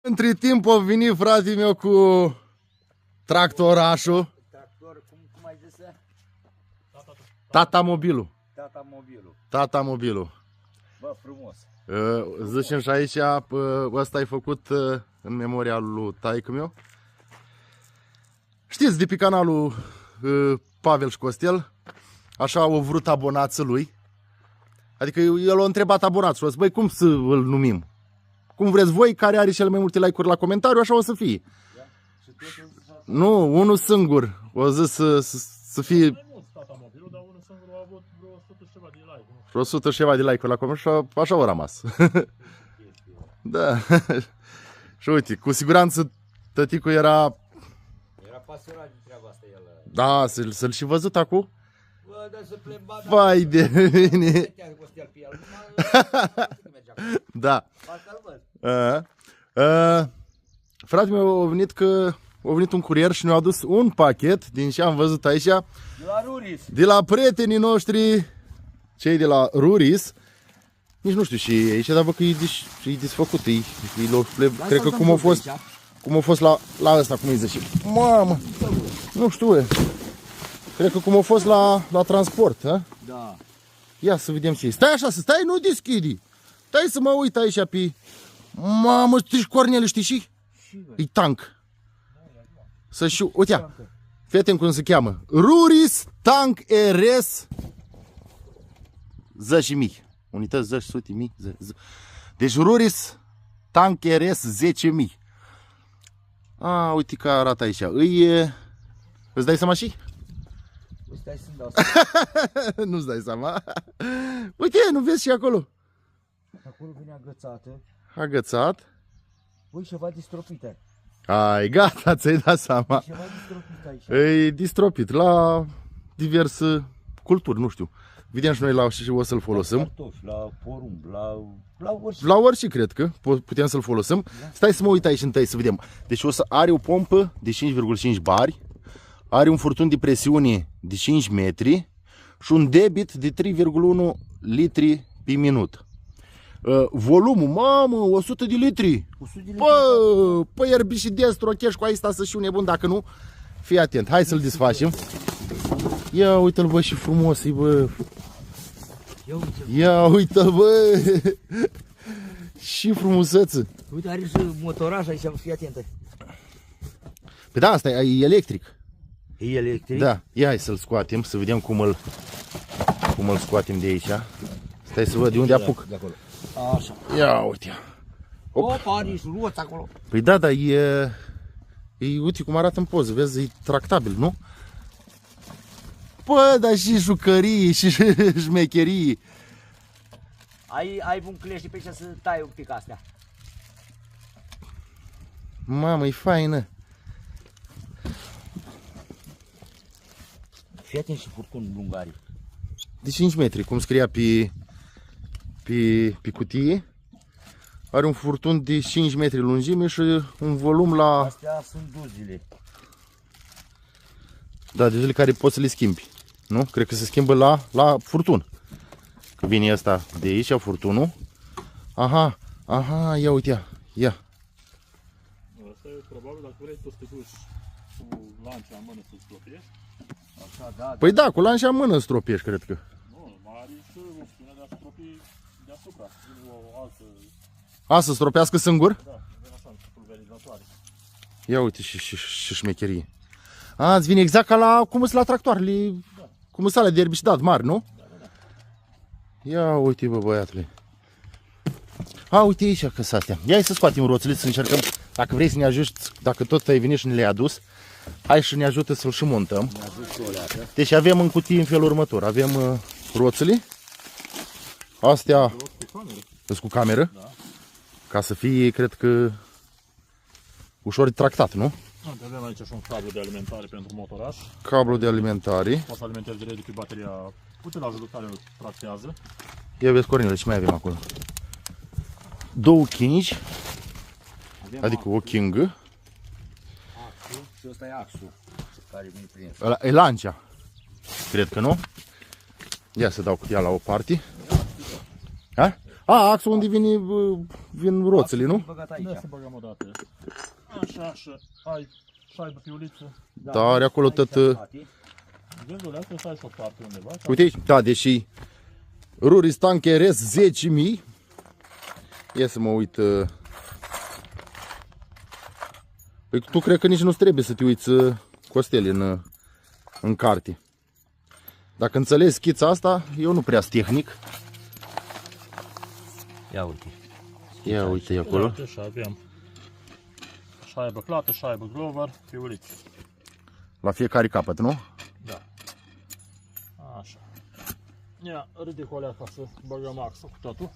Între timp a venit fratele meu cu tractorașul. Tractor, cum ai zis? Tata mobilul. Tata mobilul. Tata mobilul. Bă, frumos. Zicem și aici, ăsta e făcut în memoria lui taică meu. Știți, de pe canalul Pavel și Costel, așa au vrut abonații lui. Adică el a întrebat abonații, a zis, băi, cum să îl numim? Cum vreți voi, care are cele mai multe like-uri la comentariu, așa o să fie. Da? Nu, unul singur. O zis să fie... Tata mobilul, dar unul singur a avut vreo 100 și ceva de like-uri. Vreo 100 și ceva de like-uri la comentariu și așa au rămas. Da. Și uite, cu siguranță tăticul era... Era pasionat de treaba asta el. Da, să-l și văzut acum? Bă, dar să plemba... Vai de mine! Da. Fratele meu a venit că a venit un curier și ne-a adus un pachet din ce am văzut aici. De la Ruris. De la prietenii noștri, cei de la Ruris. Nici nu știu și aici, dar văd că e desfăcut. Cred că cum a fost la ăsta, cum îi zice. Mamă! Nu știu, cred că cum a fost la transport, a? Da. Ia să vedem ce e. Stai așa, stai, nu deschide. Stai să mă uit aici pe... Mamă, știi Cornel, știi și? E tank. Să știu, uite, fii cum se cheamă. Ruris Tank RS 10.000. Unități 10.000. Deci Ruris Tank RS 10.000. A, uite că arată aici. Îți dai seama și? Stai să-mi dau seama. Nu-ți dai seama. Uite, nu vezi și acolo? Acolo vine agățată. Agățat. Băi, ceva distropit. Ai, gata, ți-ai dat seama. Ceva distropit aici. E distropit la diverse culturi, nu știu. Vedem și noi la și o să-l folosim. La cartofi, la porumb, la orice. La orice cred că putem să-l folosim. Da. Stai să mă uit aici întâi să vedem. Deci are o pompă de 5,5 bari. Are un furtun de presiune de 5 metri și un debit de 3,1 litri pe minut. Volumul, mamă, 100 de litri. 100 de litri. Păi ierbi și destro, chești cu asta să știu nebun, dacă nu, fii atent. Hai să-l desfacem. Ia uite-l, bă, și frumos e, bă. Ia uite-l, bă. Și frumusețe. Uite, are și motoraj aici, fii atent. Păi da, asta e electric. E electric? Da, ia hai să-l scoatem, să vedem cum îl scoatem de aici. Stai să văd de unde apuc. De acolo. Așa. Ia uite. Opa, are și luați acolo. Păi da, dar uite cum arată în poză, vezi, e tractabil, nu? Păi, dar și jucării, și șmecherii. Ai un clești pe aici să tai un pic astea. Mamă, e faină. Fii atent și furtunul lungarii. De 5 metri, cum scria pe cutie. Are un furtun de 5 metri lungime și un volum la... Astea sunt duzile. Da, duzile care poți să le schimbi. Nu? Cred că se schimbă la furtun. Că vine asta de aici, furtunul. Aha, ia uite, ia. Asta e probabil dacă vrei tu să te duci cu lancia în mână să stropiești. Așa, da. Păi da, cu lancia în mână stropiești, cred că. Nu, mai are și opțiunea de a stropi deasupra. O altă... A, să stropească singur? Da, vine așa, pulverizatoare. Ia uite și șmecherie. A, îți vine exact ca la, cum sunt la tractoarele, da. Cum sunt alea de erbicidat mari, nu? Da. Ia uite, bă, băiatule. A, uite aici că sunt astea. Ia să scoatem roțile, să încercăm. Dacă vrei să ne ajuți, dacă tot ai venit și ne le-ai adus, hai și ne ajută să-l și montăm. Deci avem în cutie în felul următor. Avem roțile. Astea sunt cu cameră. Da. Ca să fie, cred că, ușor tractat, nu? Avem aici și un cablu de alimentare pentru motoraș. Cablu de alimentare. Poți să alimentezi direct cu bateria utilajelor care îl tractează. Ia vezi, Cornel, ce mai avem acolo? Două chinici, adică o chingă. Axul și ăsta e axul care mi-e prins. Ăla e lancia. Cred că nu? Ia să dau cutia la o parte. axul unde vin roțele, nu? Băgat aici. Da, să băgăm o dată. Așa, așa. Ai șaibă piuliță. Da, are acolo tot... Gândurile astea să ai și o parte undeva. Uite aici, da, deși Ruri Stanche RS 10.000. Ia să mă uit. Păi tu cred că nici nu trebuie să te uiți, Costel, în carte. Dacă înțelegi schița asta, eu nu prea sunt tehnic. Ia uite. Ia uite acolo. Uite, așa avem șaibă plată, șaibă Glover, piuliță. La fiecare capăt, nu? Da. Așa. Ia, ridic o alea ca să băgăm axul cu totul.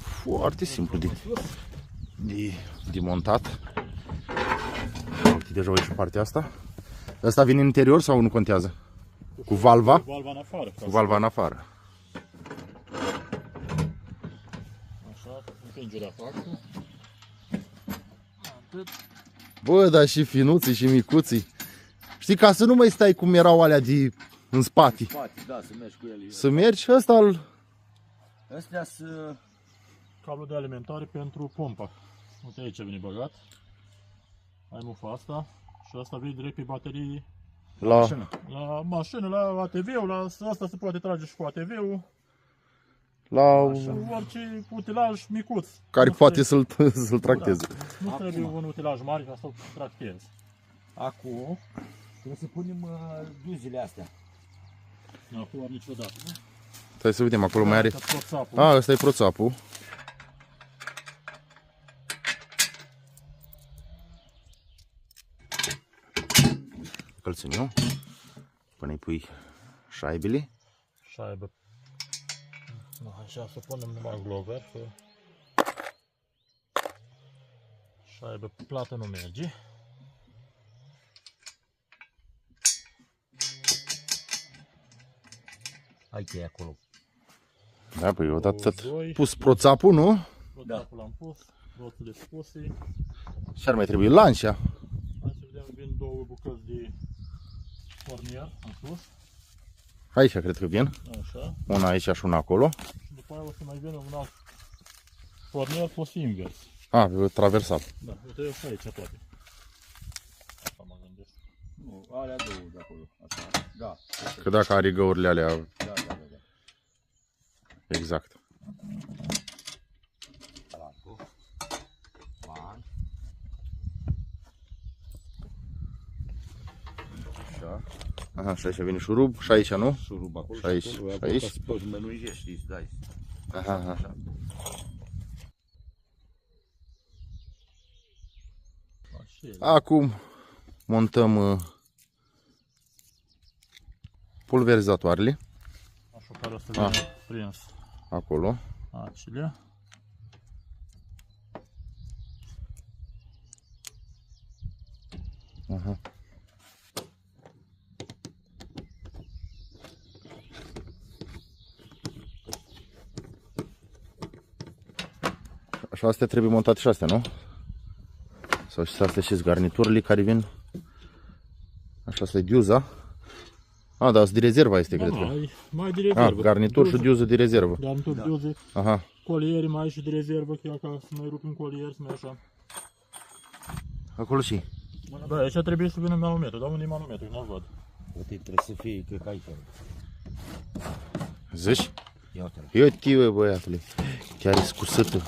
Foarte simplu de montat. Uite, deja uite și partea asta. Asta vine în interior sau nu contează? Cu valva? Cu valva în afară. Cu valva în afară. Așa, împingerea cu axul. Atât. Bă, dar și finuții și micuții. Știi, ca să nu mai stai cum erau alea în spate. Poate, da, să mergi cu el. Să mergi, ăsta Astea să... Cablu de alimentare pentru pompa. Uite aici vine băgat. Ai mufa asta. Și asta vine direct pe baterii. la... La mașină, la ATV-ul, la asta se poate trage și cu ATV-ul. Orice utilaj micuț. Care Nu poate trebuie- să-l tracteze. Nu trebuie un utilaj mare ca să-l tractezi. Acum trebuie să punem duzile astea. Nu acum niciodată. Stai să vedem, acolo mai are... Că tot sapul. Ăsta e proțapul. Călțim eu. Până îi pui șaibele. Șaibă. Așa să punem numai Glover. Că... Șaibă plată nu merge. Hai că e acolo. Da, păi odată Doi. pus proțapul, nu? Proțapul l-am pus. Roțile spuse. Și ar mai trebui lancia. Hai să vedem, vin două bucăți de fornier în sus. Aici cred că vin. Așa. Una aici și una acolo. Și după aia o să mai vină un alt fornier pus invers. Traversat. Da, uite și aici toate. Asta mă gândesc. Nu, alea două de acolo. Asta. Da. Că dacă are găurile alea, Da, da, da. exact. Altul. One. Așa. Aha, și aici vine șurub, și aici, nu? Șurub acolo Și aici, acolo, și acolo, aici. ca să poți mănuijești, știi, să dai. Aha, aha. Așa. Acum montăm pulverizatoarele Așa care o să vină prins acolo. acele. Aha. Așa, astea trebuie montate și astea, nu? Sau și astea și garniturile care vin. Așa, asta e diuza. A, da, de rezerva este, cred că. Mai de rezervă. Garnitur și diuză de rezervă. Garnitur, diuze, Aha. colieri mai și de rezervă, chiar ca să mai rupim colieri, să mai așa. Acolo și. Da, aici trebuie să vină manometru, dar unde e manometru, nu-l văd. Uite, trebuie să fie, cred că aici. Zici? Ia uite-l. Eu tiu, băiatule. Chiar e scusătă.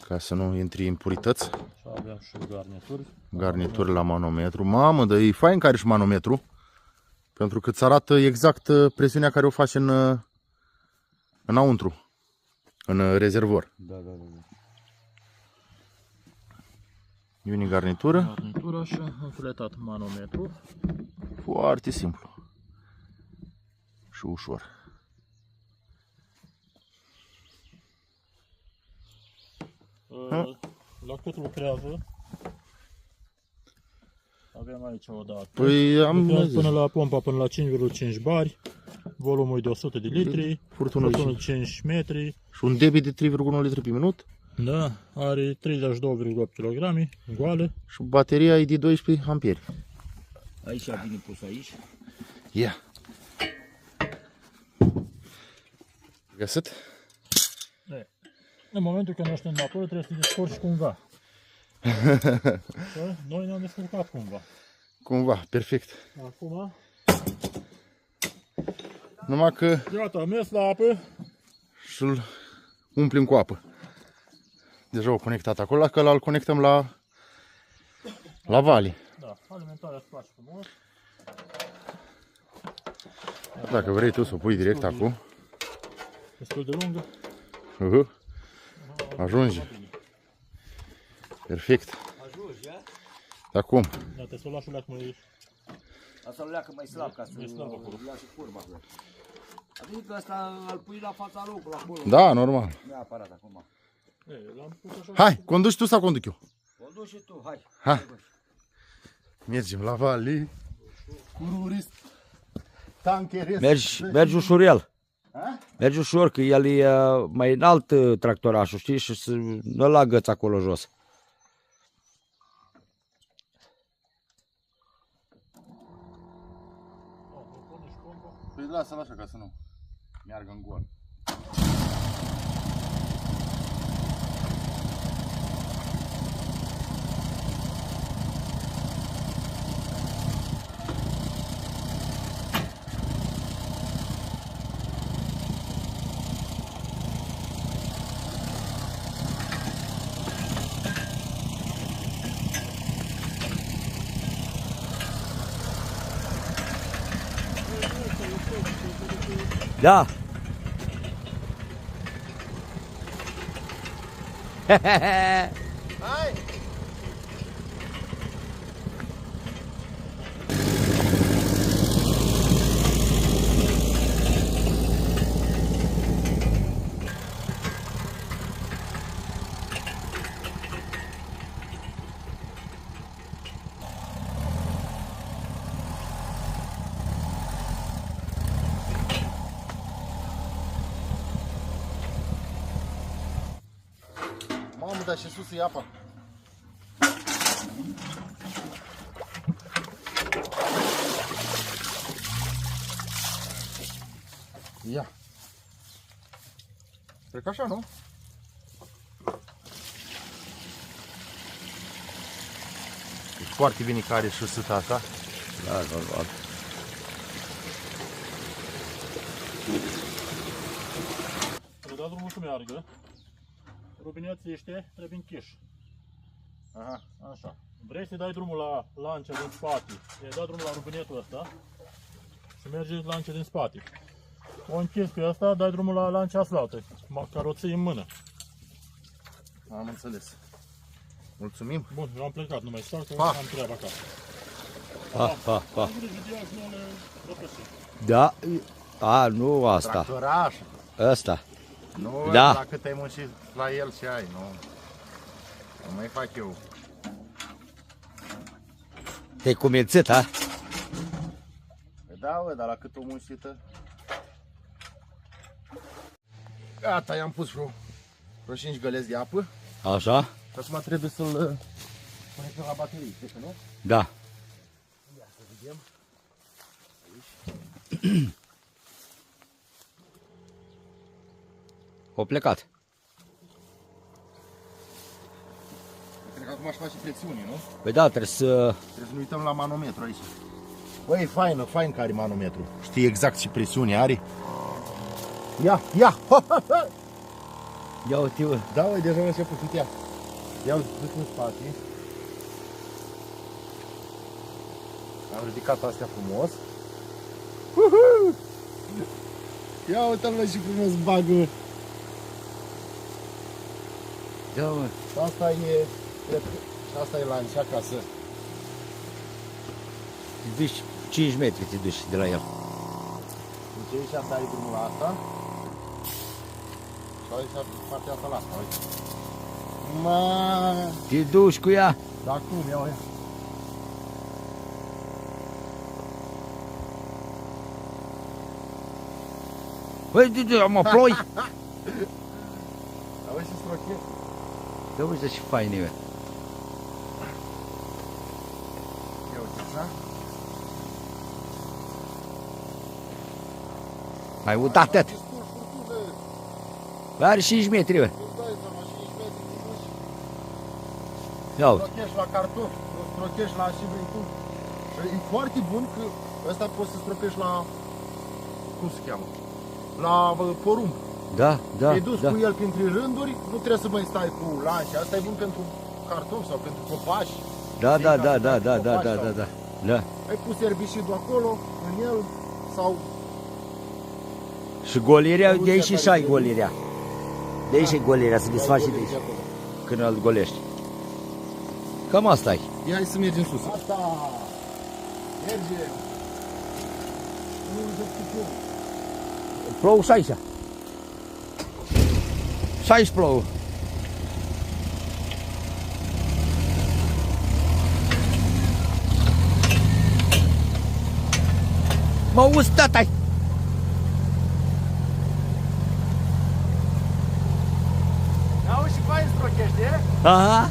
Ca să nu intri impurități. Și avem și garnituri. Garnituri la manometru. Mamă, dar e fain că are și manometru. Pentru că îți arată exact presiunea care o faci înăuntru. În rezervor. Da, da, da. Vine garnitură. Garnitura așa, înculetat manometru. Foarte simplu. Și ușor. La cât lucrează? Avem aici o dată. Păi am Lucrează până la pompa până la 5,5 bari. Volumul e de 100 de litri. Furtunul 5 metri. și un debit de 3,1 litri pe minut. Da, are 32,8 kg, goală. Și bateria e de 12 amperi. Aici vine pus aici. Ia. Găsit? În momentul când ești în natură, trebuie să te descurci cumva. Noi ne-am descurcat cumva. Cumva, perfect. Acum, Numai că gata, am mers la apă. și-l umplem cu apă. Deja o conectat acolo, că îl conectăm la vali. Da, alimentarea se face frumos. Dacă vrei tu să o pui direct acum. Destul de lungă. Ajunge. Perfect. Ajungi, ia? Acum. Da, te să o lași o leacă mai... Asta îl leacă mai slab ca să Mai slab acolo. ia și curba acolo. Adică asta îl pui la fața locului acolo. Da, normal. Neapărat acum. L-am pus așa. Hai, conduci tu sau conduc eu? O duci și tu, hai. Hai. Mergem la vali. Cururist. Tankerist. Mergi ușurel. Ha? Mergi ușor, că el e mai înalt tractorașul, știi? Și nu l agăți acolo jos. Păi lasă-l așa ca să nu meargă în gol. Da. Hai! Mamă, dar și sus e apa. Ia. Cred că așa, nu? Deci foarte bine că are și sâta asta. Da, normal. Trebuie dat drumul să meargă. Rubineții ăștia trebuie închiși. Aha. Așa. Vrei să dai drumul la lancia din spate, i-ai dat drumul la rubinetul ăsta și merge lancia din spate. O închizi pe asta, dai drumul la lancia aslaltă, care o ții în mână. Am înțeles. Mulțumim. Bun, eu am plecat, nu mai stau, că Pa. am treaba acasă. Pa. Am grijă diagonale, răpăsit. Da. A, nu asta. Tractoraș. Ăsta. Nu, Da. la cât ai muncit la el și ai, nu. Nu mai fac eu. Te-ai cumințit, ha? Păi da, bă, dar la cât o muncită. Gata, i-am pus vreo 5 găleți de apă. Așa? Și acum trebuie să-l conectăm la baterii, cred că nu? Da. Ia să vedem. O plecat. Cred că acum aș face presiune, nu? Păi da, trebuie să... Trebuie să ne uităm la manometru aici. Băi, fain că are manometru. Știi exact ce presiune are. Ia! Ia uite-o. Da, băi, deja am început, uite ia. Ia uite în spate. Am ridicat astea frumos. Ia uite-l și frumos bagă. Da, mă. Și asta e, cred că, și asta e lancia ca să... Te duci 5 metri te duci de la el. Deci aici dai drumul la asta. Și aici partea asta la asta, uite. Mă, Te duci cu ea. dar cum, ia uite. Băi, mă ploi. Auzi și strochet. Da, uite ce fain e. Ia uite așa. Mai mult atât. Are 5 metri, bă. Ia uite. Strochești la cartofi, strochești la și vrei tu. E foarte bun că ăsta poți să stropești la, cum se cheamă, la porumb. Da, da, Te-ai dus da. cu el printre rânduri, nu trebuie să mai stai cu lanci. Asta e bun pentru cartofi sau pentru copaci. Da, da, da, da, Copaci da, da, da, sau- da, da. Da. Ai pus erbicidul acolo, în el, sau Și golirea, de aici și ai golirea. De aici e golirea, să desfaci de aici, acolo. când îl golești. Cam asta e. Ia, hai să mergem sus. Asta merge. Nu zic cu ce. Plouă și aici. Și aici plouă. Mă auzi, tata-i. Auzi și fain strochești, e? Aha.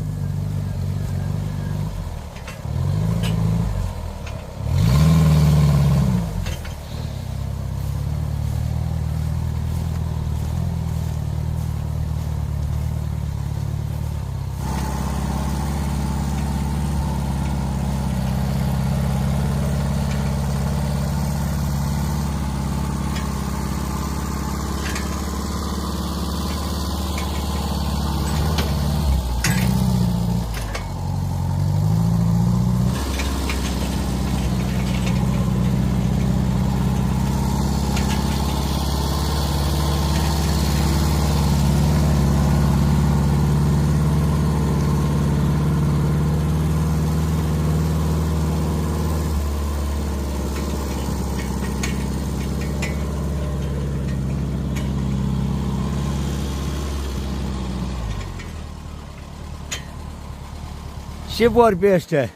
Ce vorbește?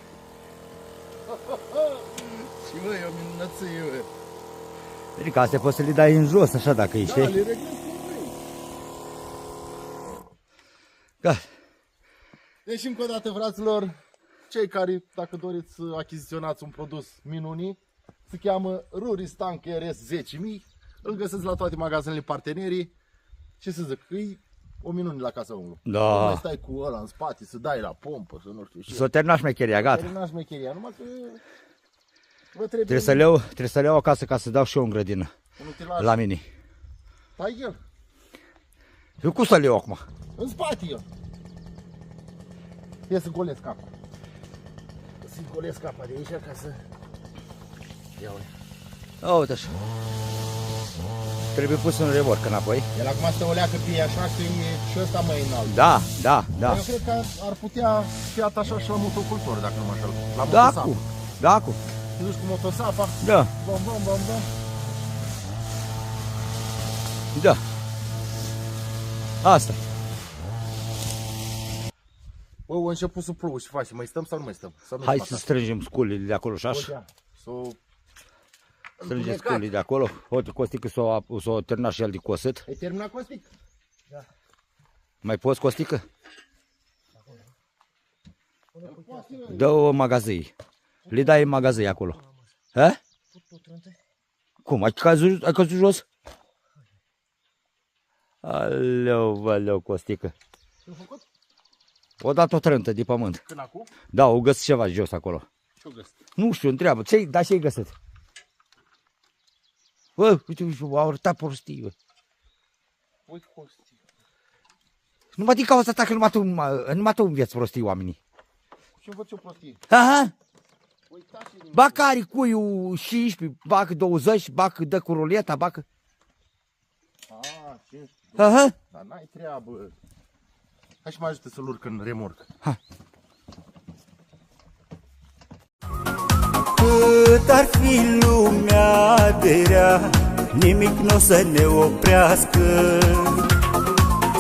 Și bă, e o minunăție, bă. Adică astea poți să le dai în jos, așa, dacă ești. Da, le reglezi cum vrei. Gata. Deci, încă o dată, fraților, cei care, dacă doriți să achiziționați un produs minunii, se cheamă Ruristank RS 10.000. Îl găsiți la toate magazinele partenerii. Ce să zic, e o minune la casa omului. Da. Nu mai stai cu ăla în spate, să dai la pompă, să nu știu ce. S-o terminat șmecheria, gata. Terminați șmecheria, numai că vă Trebuie să le iau acasă ca să dau și eu în grădină. un utilaj. La mine. Stai el, Eu cum să le iau acum? în spate el. Ia să golesc apa. Să golesc apa de aici ca să... Ia uite. Uite așa. Trebuie pus în remorc înapoi. El acum stă o leacă pe ea așa că e și ăsta mai înalt. Da, da, da. Eu cred că ar putea fi atașat și la motocultor, dacă nu mă înșel. La Da, motosapă. cu. Da, cu. Te duci cu motosapa, Da, bom, bom, bom, bom. da. Asta. Bă, a început să plouă și faci, mai stăm sau nu mai stăm? Să nu Hai stăm să acasă. strângem sculile de acolo și așa. Uite, s-o... Strângem sculile de acolo. Uite, Costică s-o terminat și el de cosit. Ai terminat, Costic? Mai poți, Costică? Dă-o în magazii. Le dai în magazii acolo. Ha? Cum? Ai căzut jos? Aleu, Costică. O dat o trântă de pământ. Când acum? Da, o găsit ceva jos acolo. Ce-o găsit? Nu știu, întreabă. Ce-ai găsit? Bă, uite, au arătat prostii, bă. Uite, Costic. Numai din cauza ta că numai tu înveți prostii oamenii. Și văd ce-o prostie. Aha! Uitați-i din... Bacă are cuiul 15, bacă 20, bacă dă cu ruleta, bacă... Ah, 15. Aha! Dar n-ai treabă. Hai și mă ajută să-l urc în remorc. Cât ar fi lumea de rea, nimic nu o să ne oprească.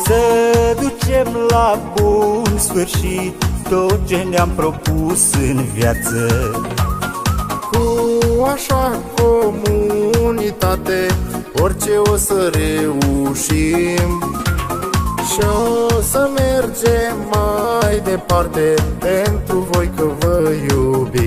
Să ducem la bun sfârșit tot ce ne-am propus în viață. Cu așa comunitate, orice o să reușim. Și o să mergem mai departe pentru voi că vă iubim.